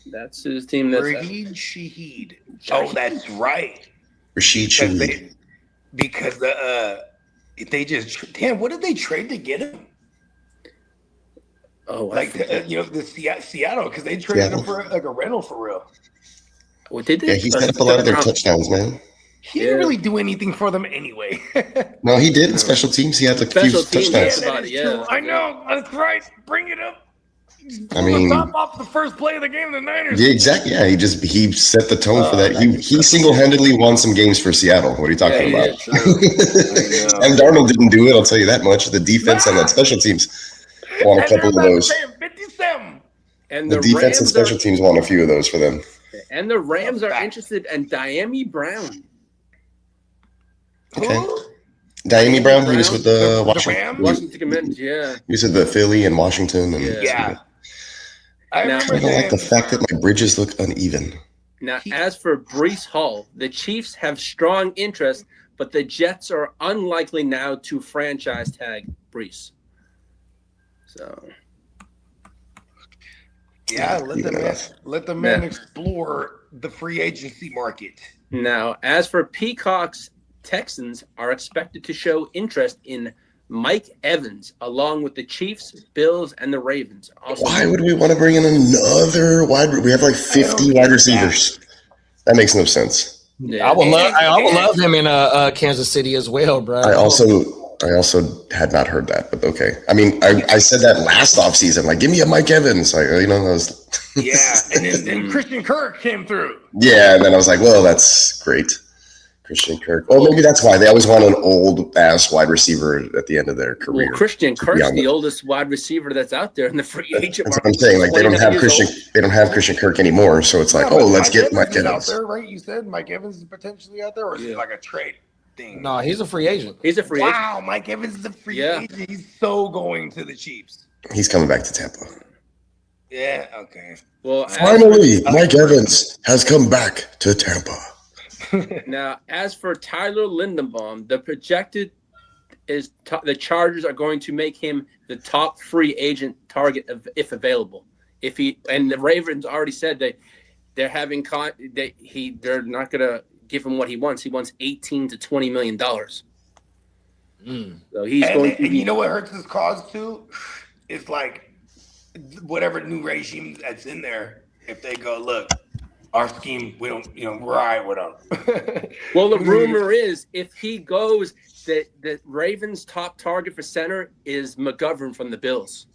That's his team. That's Rashid Shaheed. Oh, that's right. Rashid Shaheed. Because they just what did they trade to get him? Oh, like the Seattle because they traded him for like a rental for real. What did they? Yeah, he set up a lot of their touchdowns, man. He didn't really do anything for them anyway. No, he did in special teams. He had like a few touchdowns. I know. That's right. Bring it up. I mean, top off the first play of the game, the Niners. Yeah, exactly. Yeah, he set the tone for that. He single-handedly won some games for Seattle. What are you talking about? And Darnold didn't do it. I'll tell you that much. The defense and that special teams won a couple of those. 57. And the defense and special teams won a few of those for them. And the Rams are interested in Diami Brown. Okay. Diami Brown, he was with the Washington Commanders, yeah. He was with the Philly and Washington. And I don't like the fact that my bridges look uneven. Now, as for Breece Hall, the Chiefs have strong interest, but the Jets are unlikely now to franchise tag Breece. So, let the man explore the free agency market. Now, as for Peacock's, Texans are expected to show interest in Mike Evans, along with the Chiefs, Bills, and the Ravens. Also, why would we want to bring in another we have like 50 wide receivers. That makes no sense. Yeah. I would love him in Kansas City as well, bro. I also had not heard that, but okay. I mean, I said that last offseason, like, give me a Mike Evans. Like, I was and then Christian Kirk came through. Yeah, and then I was like, well, that's great. Christian Kirk. Well, maybe that's why they always want an old-ass wide receiver at the end of their career. Well, Christian Kirk's the oldest wide receiver that's out there in the free agent market. That's what I'm saying. Like, they don't have Christian Kirk anymore, so it's like, let's get Mike Evans out there, right? You said Mike Evans is potentially out there, or is it like a trade thing? No, he's a free agent. He's a free agent. Wow, Mike Evans is a free agent. He's so going to the Chiefs. He's coming back to Tampa. Yeah. Okay. Well, finally, Mike Evans has come back to Tampa. Now, as for Tyler Linderbaum, the projected the Chargers are going to make him the top free agent target if available. And the Ravens already said that they're they're not going to give him what he wants. He wants $18 to $20 million. So he's and you know what hurts his cause too? It's like whatever new regime that's in there. If they go, look, our scheme, we don't, we're all right with them. Well, the rumor is if he goes, that the Ravens' top target for center is McGovern from the Bills.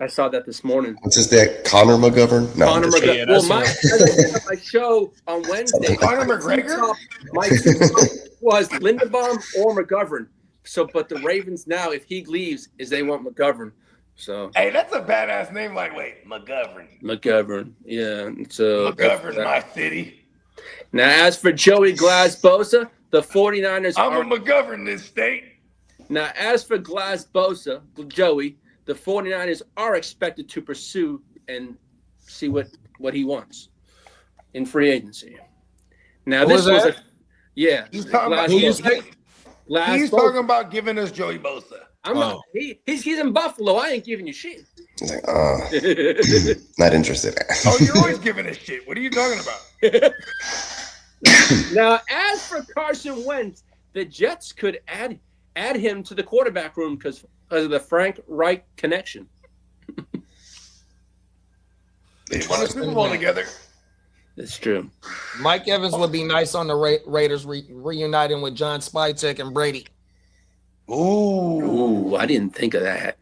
I saw that this morning. What's his name? Connor McGovern? No, Connor McGovern. Yeah, well, my show on Wednesday. Conor McGregor? My top was Linderbaum or McGovern. So, but the Ravens now, if he leaves, they want McGovern. So, hey, that's a badass name. Like, wait, McGovern. Yeah. So McGovern, my city. Now, as for Joey Glass-Bosa, the 49ers I'm a McGovern this state. Now, as for Glass-Bosa, Joey, the 49ers are expected to pursue and see what he wants in free agency. Now, this was He's talking about giving us Joey Bosa. I'm not. He's in Buffalo. I ain't giving you shit. He's like, not interested. Oh, you're always giving us shit. What are you talking about? Now, as for Carson Wentz, the Jets could add him to the quarterback room because of the Frank Reich connection. They won a Super Bowl together. That's true. Mike Evans would be nice on the Raiders reuniting with John Spytek and Brady. Ooh, I didn't think of that.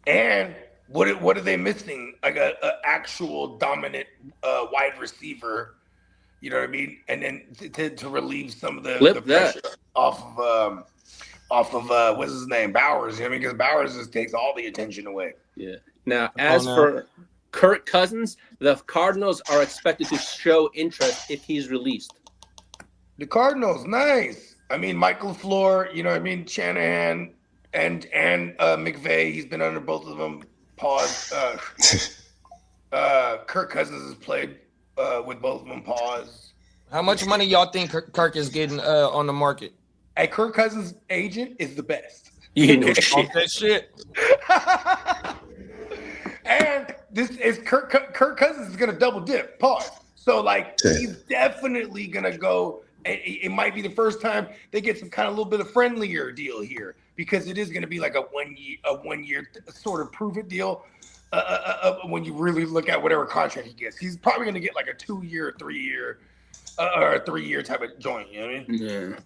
And what are they missing? Like a actual dominant wide receiver, you know what I mean? And then to relieve some of the pressure off of what's his name, Bowers. You know what I mean? Because Bowers just takes all the attention away. Yeah. Now, as for Kirk Cousins, the Cardinals are expected to show interest if he's released. The Cardinals, nice. I mean, Michael LaFleur, you know what I mean? Shanahan and McVay, he's been under both of them. Pause. Kirk Cousins has played with both of them. Pause. How much money y'all think Kirk is getting on the market? Hey, Kirk Cousins' agent is the best. You know shit. That shit. And this is Kirk Cousins is going to double dip. Pause. So, he's definitely going to go. It might be the first time they get some kind of little bit of friendlier deal here because it is going to be like a 1 year sort of prove it deal. When you really look at whatever contract he gets, he's probably going to get like a 2 year, 3 year, or a 3 year type of joint. You know what I mean? Yeah.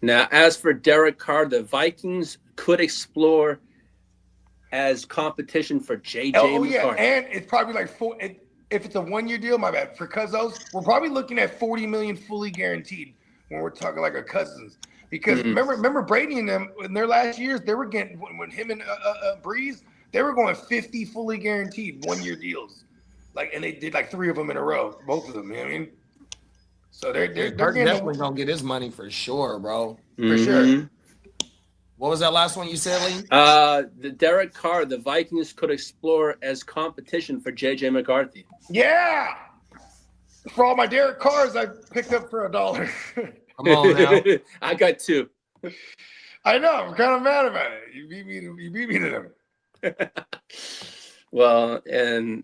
Now, as for Derek Carr, the Vikings could explore as competition for JJ McCarthy. Yeah, and it's probably like if it's a 1 year deal, my bad. For Cousins, we're probably looking at $40 million fully guaranteed when we're talking like a Cousins. Because remember Brady and them in their last years, they were getting when him and Breeze, they were going 50 fully guaranteed 1 year deals. And they did like 3 of them in a row, both of them. You know what I mean? So they're definitely gonna get his money for sure, bro. For sure. What was that last one you said, Lee? The Derek Carr, the Vikings could explore as competition for JJ McCarthy. Yeah. For all my Derek Carrs, I picked up for $1. Come on now. I got 2. I know. I'm kind of mad about it. You beat me to them. Well, and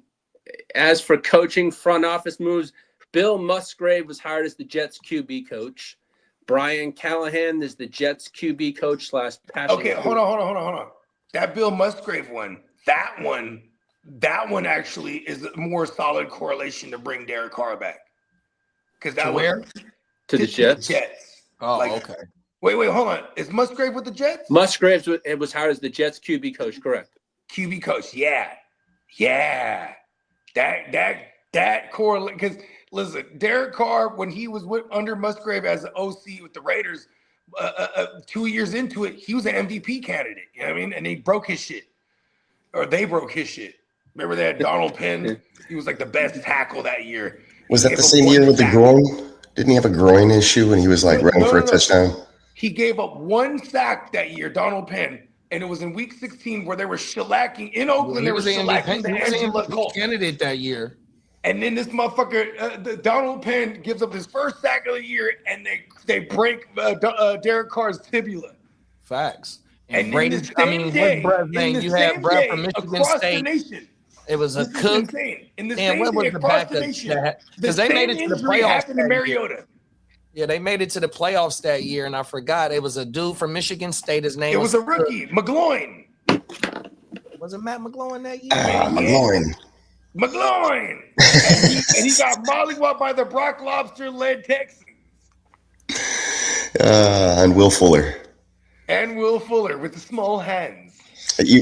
as for coaching front office moves, Bill Musgrave was hired as the Jets QB coach. Brian Callahan is the Jets QB coach / passing. Okay, hold on. That Bill Musgrave one, that one actually is a more solid correlation to bring Derek Carr back. Because that where? To the Jets. Oh, okay. Wait, hold on. Is Musgrave with the Jets? Musgrave was hired as the Jets QB coach, correct? QB coach, yeah. That correlate because. Listen, Derek Carr, when he was under Musgrave as an OC with the Raiders, 2 years into it, he was an MVP candidate. You know what I mean? And they broke his shit. Or they broke his shit. Remember they had Donald Penn? He was like the best tackle that year. Was that the same year with the groin? Didn't he have a groin issue when he was running for a touchdown? He gave up 1 sack that year, Donald Penn. And it was in week 16 where they were shellacking in Oakland. They were shellacking the Angela Colts. Candidate that year. And then this motherfucker, Donald Penn, gives up his first sack of the year, and they break Derek Carr's tibula. Facts. And Brady, in the same day, what's Brad name? You had Brad from Michigan across State. the nation. It was a This Cook. is insane. In the And same what day was the across the backup? nation, Because they made it to the playoffs happened to that year. Mariota. Yeah, they made it to the playoffs that year, and I forgot it was a dude from Michigan State. His name was a rookie, McGloin. Was it Matt McGloin that year? McGloin. and he got mollywopped by the Brock Lobster-led Texans. And Will Fuller. And Will Fuller with the small hands.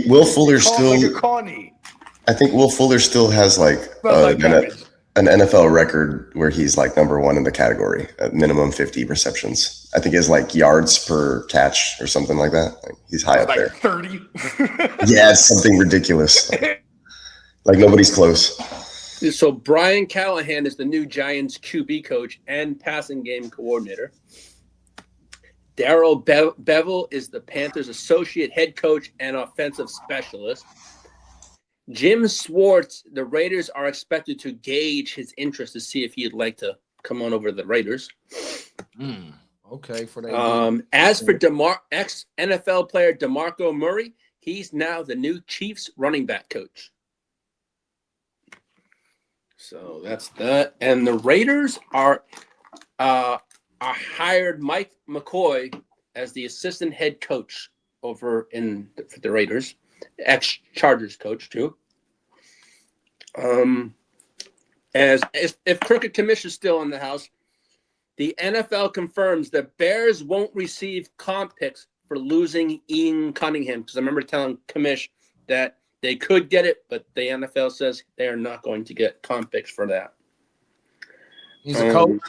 Will Fuller still. Like a Connie. I think Will Fuller still has like an NFL record where he's like number one in the category at minimum 50 receptions. I think he has like yards per catch or something like that. Like he's high up there. 30. Yeah, it's something ridiculous. Like nobody's close. So Brian Callahan is the new Giants QB coach and passing game coordinator. Darrell Bevel is the Panthers associate head coach and offensive specialist. Jim Schwartz, the Raiders are expected to gauge his interest to see if he'd like to come on over to the Raiders. Okay, for that. As for ex-NFL player DeMarco Murray, he's now the new Chiefs running back coach. So that's that. And the Raiders are hired Mike McCoy as the assistant head coach over for the Raiders, ex-Chargers coach too. As if Crooked Commish is still in the house, the NFL confirms that Bears won't receive comp picks for losing Ian Cunningham, because I remember telling Commish that they could get it, but the NFL says they are not going to get comp picks for that. He's a coach?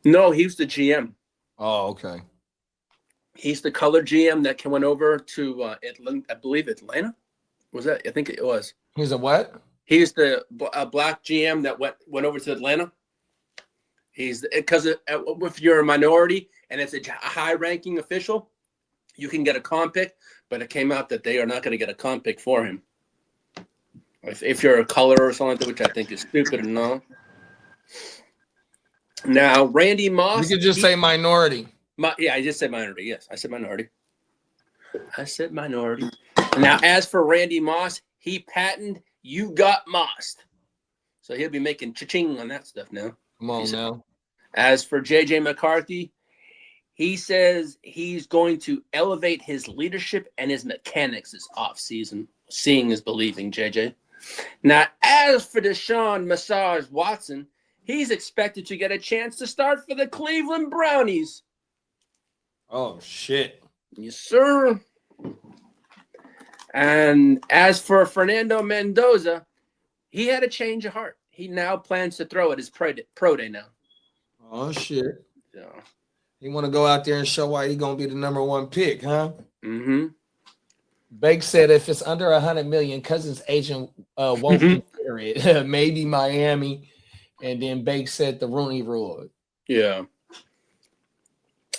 No, he was the GM. Oh, okay. He's the color GM that went over to Atlanta, I believe Atlanta. Was that? I think it was. He's a what? He's the black GM that went over to Atlanta. He's because if you're a minority and it's a high-ranking official, you can get a comp pick, but it came out that they are not going to get a comp pick for him. If you're a color or something like that, which I think is stupid and all. Now, Randy Moss. You could just say minority. Yeah, I just said minority. Yes, I said minority. Now, as for Randy Moss, he patented "You got mossed," so he'll be making cha-ching on that stuff now. Come on now. As for JJ McCarthy, he says he's going to elevate his leadership and his mechanics this offseason. Seeing is believing, JJ. Now, as for Deshaun Massage Watson, he's expected to get a chance to start for the Cleveland Brownies. Oh, shit. Yes, sir. And as for Fernando Mendoza, he had a change of heart. He now plans to throw at his pro day now. Oh, shit. So, he want to go out there and show why he's going to be the number one pick, huh? Mm-hmm. Bake said if it's under $100 million, Cousins' agent won't consider it. Maybe Miami. And then Bake said the Rooney Rule. Yeah.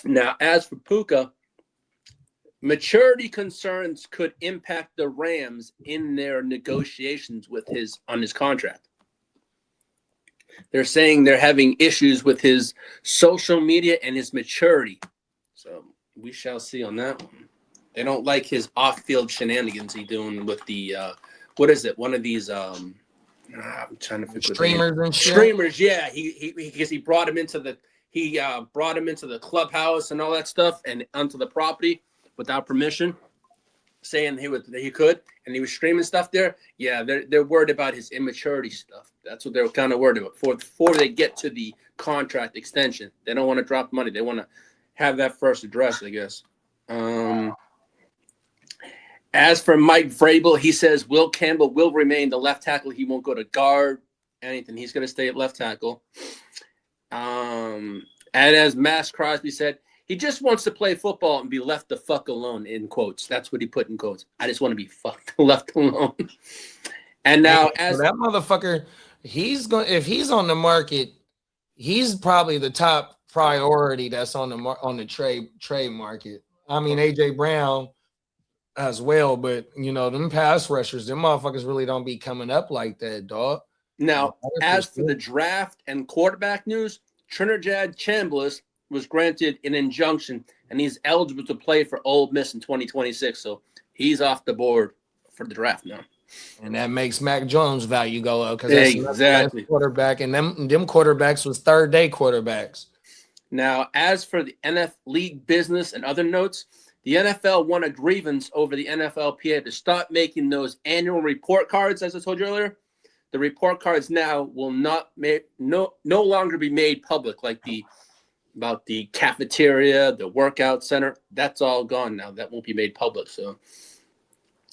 Now, as for Puka, maturity concerns could impact the Rams in their negotiations on his contract. They're saying they're having issues with his social media and his maturity. So we shall see on that one. They don't like his off-field shenanigans he's doing with the what is it? One of these I'm trying to figure streamers and shit. Streamers, yeah. He because he brought him into the clubhouse and all that stuff and onto the property without permission, saying he could, and he was streaming stuff there. Yeah, they're worried about his immaturity stuff. That's what they're kind of worried about before they get to the contract extension. They don't want to drop money. They want to have that first addressed, I guess. As for Mike Vrabel, he says Will Campbell will remain the left tackle. He won't go to guard anything. He's going to stay at left tackle. And as Maxx Crosby said, he just wants to play football and be left the fuck alone, in quotes. That's what he put in quotes. I just want to be left alone. And now, as that motherfucker, if he's on the market, he's probably the top priority that's on the trade market. I mean, AJ Brown as well, but them pass rushers, them motherfuckers really don't be coming up like that, dog. Now, as for the draft and quarterback news, Trinidad Chambliss was granted an injunction, and he's eligible to play for Ole Miss in 2026. So he's off the board for the draft now. And that makes Mac Jones' value go up because that's exactly quarterback, and them quarterbacks was third-day quarterbacks. Now, as for the NFL league business and other notes, the NFL won a grievance over the NFLPA to stop making those annual report cards, as I told you earlier. The report cards now will no longer be made public, like about the cafeteria, the workout center. That's all gone now. That won't be made public. So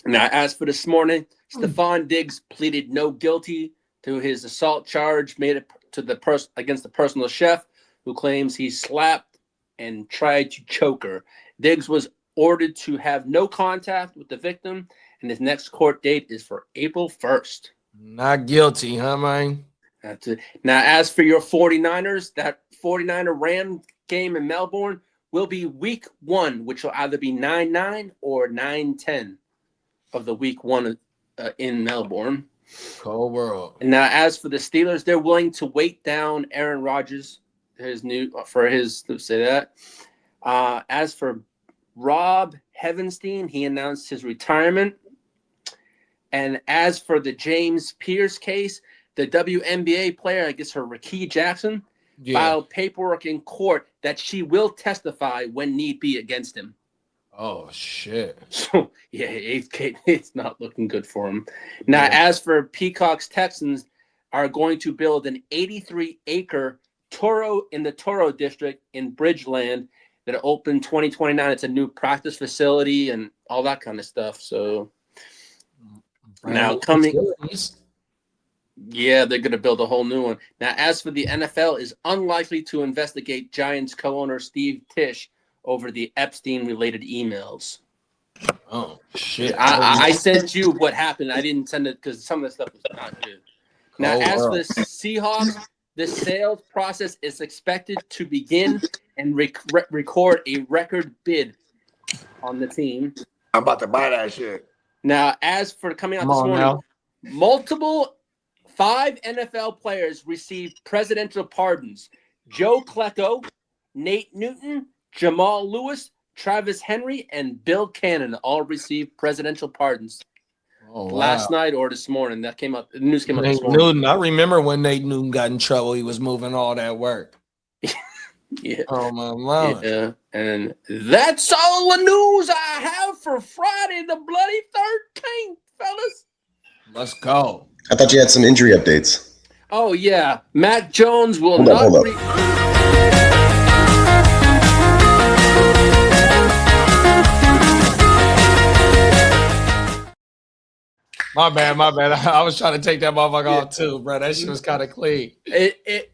now, as for this morning, Stefon Diggs pleaded no guilty to his assault charge made to against the personal chef, who claims he slapped and tried to choke her. Diggs was ordered to have no contact with the victim, and his next court date is for April 1st. Not guilty, huh, man? That's it. Now, as for your 49ers, that 49er Ram game in Melbourne will be week 1, which will either be 9-9 or 9-10 of the week 1 in Melbourne. Cold world. And now, as for the Steelers, they're willing to wait down Aaron Rodgers, as for Rob Heavenstein, he announced his retirement. And as for the James Pierce case, the WNBA player, I guess her Rakeem Jackson, filed paperwork in court that she will testify when need be against him. Oh, shit. So, yeah, it's not looking good for him. Now, as for Peacock's Texans are going to build an 83-acre in the Toro district in Bridgeland that opened 2029. It's a new practice facility and all that kind of stuff. So now coming, they're going to build a whole new one. Now, as for the NFL, is unlikely to investigate Giants co-owner Steve Tisch over the Epstein-related emails. Oh, shit. I sent you what happened. I didn't send it because some of the stuff was not good. Now, as for the Seahawks, the sales process is expected to begin and record a record bid on the team. I'm about to buy that shit. Now, as for coming out this morning, multiple 5 NFL players received presidential pardons. Joe Klecko, Nate Newton, Jamal Lewis, Travis Henry, and Bill Cannon all received presidential pardons. Last night or this morning. That came up. The news came up this morning. Newton, I remember when Nate Newton got in trouble. He was moving all that work. Yeah. Oh, my Lord. Yeah. And that's all the news I have for Friday the bloody 13th, fellas. Let's go. I thought you had some injury updates. Oh, yeah. Mac Jones will Hold not up. My bad. I was trying to take that motherfucker off too, bro. That shit was kind of clean.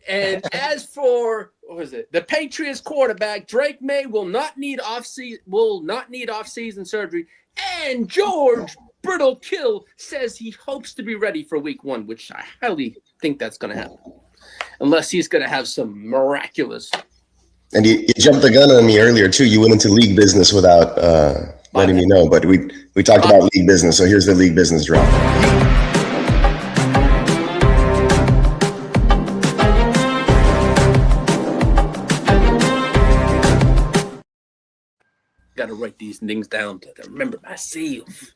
And as for the Patriots quarterback Drake Maye will not need off-season surgery, and George Brittle Kill says he hopes to be ready for week 1, which I highly think that's going to happen, unless he's going to have some miraculous. And you jumped the gun on me earlier too. You went into league business without letting me know, but we talked about league business, so here's the league business drop. Got to write these things down to remember myself.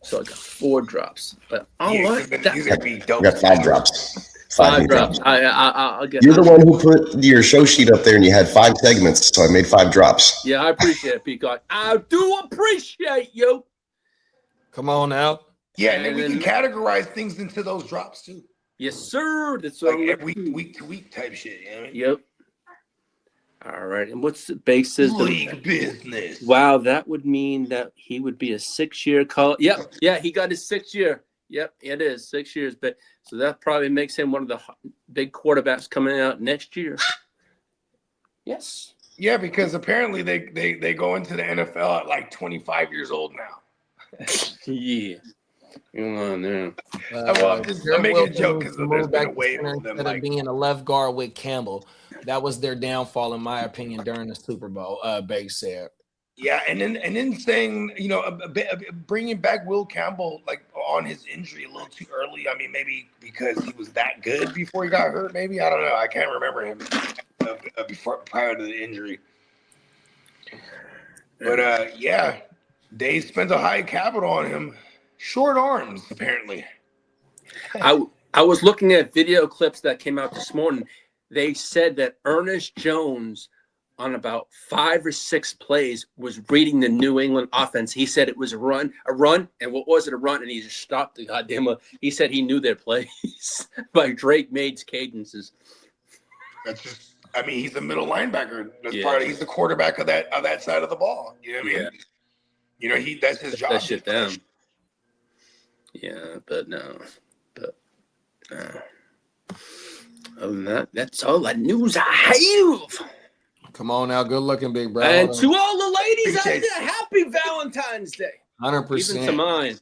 So I got 4 drops, but I like that. I got 5 drops. 5 drops. I'll get. You're the one who put your show sheet up there, and you had 5 segments, so I made 5 drops. Yeah, I appreciate it, Peacock. I do appreciate you. Come on now. Yeah, and then we can categorize things into those drops too. Yes, sir. That's like every week to week type shit. You know what I mean? Yep. All right. And what's the basis? League business. Wow, that would mean that he would be a 6-year call. Yep. Yeah, he got his 6th year. Yep, it is 6 years. But so that probably makes him one of the big quarterbacks coming out next year. Yes. Yeah, because apparently they go into the NFL at like 25 years old now. Yeah. Come on now. I'm making a joke because there's been a wave of them instead of being a left guard with Campbell. That was their downfall, in my opinion, during the Super Bowl. Bates said. Yeah, and then saying, bringing back Will Campbell, like on his injury a little too early. I mean, maybe because he was that good before he got hurt. Maybe I don't know. I can't remember him before prior to the injury. But yeah, they spent a high capital on him. Short arms, apparently. I was looking at video clips that came out this morning. They said that Ernest Jones, on about 5 or 6 plays, was reading the New England offense. He said it was a run, and what was it, a run? And he just stopped the goddamn. He said he knew their plays by Drake Made's cadences. That's just. I mean, he's the middle linebacker. That's he's the quarterback of that side of the ball. You know what I mean? Yeah. You know, that's his job. That shit down. Yeah, but no. Other than that, that's all the news I have. Come on now, good looking, big bro. And to all the ladies out there, happy Valentine's Day. 100%. Even to mine.